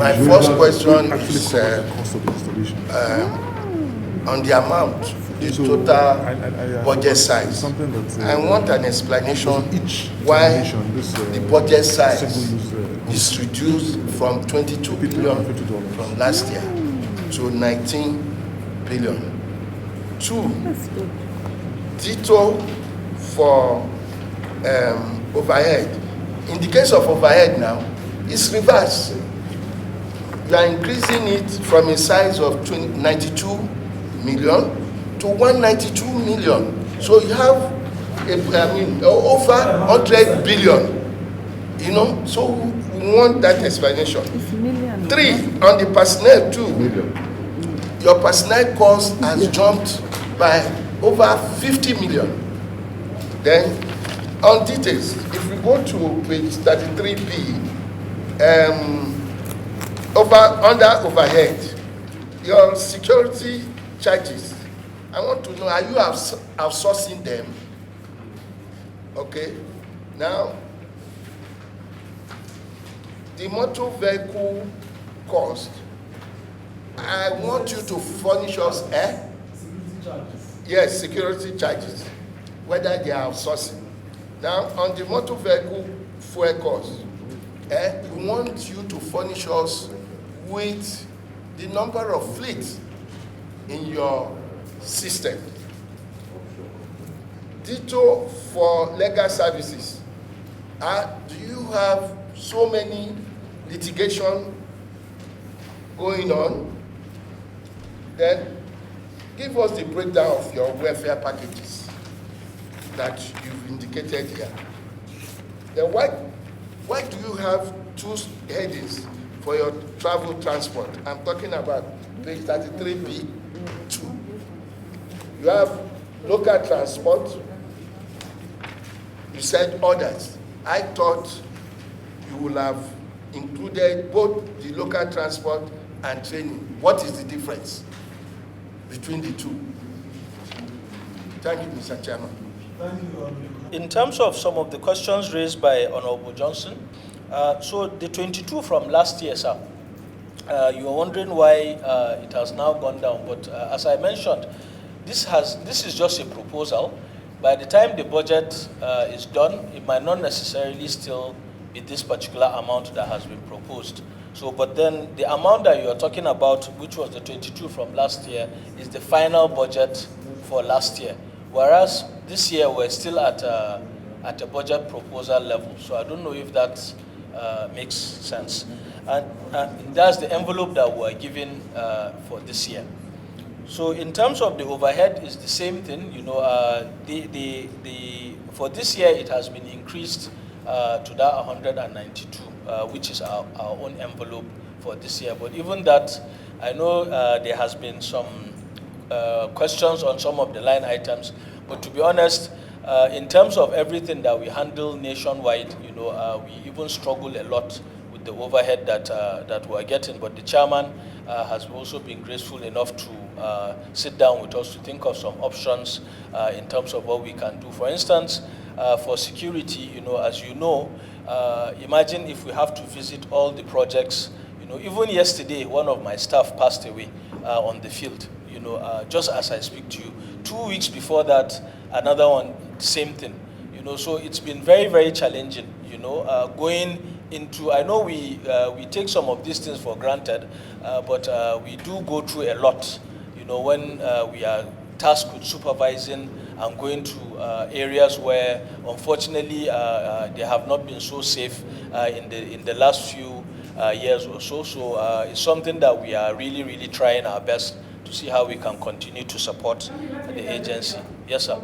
My first question is on the amount, the total budget size. I want an explanation why the budget size is reduced from 22 billion from last year to 19 billion. Two, ditto for overhead. In the case of overhead now, it's reversed. You are increasing it from a size of 92 million to 192 million. So you have, over 100 billion. You know, so we want that explanation. Three, on the personnel too. Your personnel cost has jumped by over 50 million. Then, on details, if we go to page 33B, under overhead, your security charges, I want to know, are you outsourcing them? Okay. Now, the motor vehicle cost, I want you to furnish us, security charges. Yes, security charges, whether they are outsourcing. Now, on the motor vehicle fuel cost, we want you to furnish us with the number of fleets in your system. Ditto for legal services. Do you have so many litigation going on? Then give us the breakdown of your welfare packages that you've indicated here. Then why do you have two headings for your travel transport? I'm talking about page 33B2. You have local transport. You said others. I thought you would have included both the local transport and training. What is the difference between the two? Thank you, Mr. Chairman. Thank you. In terms of some of the questions raised by Honorable Johnson, so the 22 from last year, sir, you are wondering why it has now gone down. But as I mentioned, this is just a proposal. By the time the budget is done, it might not necessarily still be this particular amount that has been proposed. So, but then the amount that you are talking about, which was the 22 from last year, is the final budget for last year. Whereas this year we're still at a budget proposal level. So I don't know if that makes sense. And that's the envelope that we're given for this year. So in terms of the overhead, it's the same thing. You know, for this year it has been increased to that 192, which is our own envelope for this year. But even that, I know there has been some questions on some of the line items, but to be honest, in terms of everything that we handle nationwide, you know, we even struggle a lot with the overhead that we're getting. But the chairman has also been graceful enough to sit down with us to think of some options in terms of what we can do. For instance, for security, you know, as you know, imagine if we have to visit all the projects. You know, even yesterday, one of my staff passed away on the field. You know, just as I speak to you, 2 weeks before that, another one, same thing. You know, so it's been very, very challenging. You know, going into, I know we take some of these things for granted, but we do go through a lot. You know, when we are tasked with supervising and going to areas where, unfortunately, they have not been so safe in the last few years or so. So it's something that we are really, really trying our best to see how we can continue to support the agency. Yes, sir.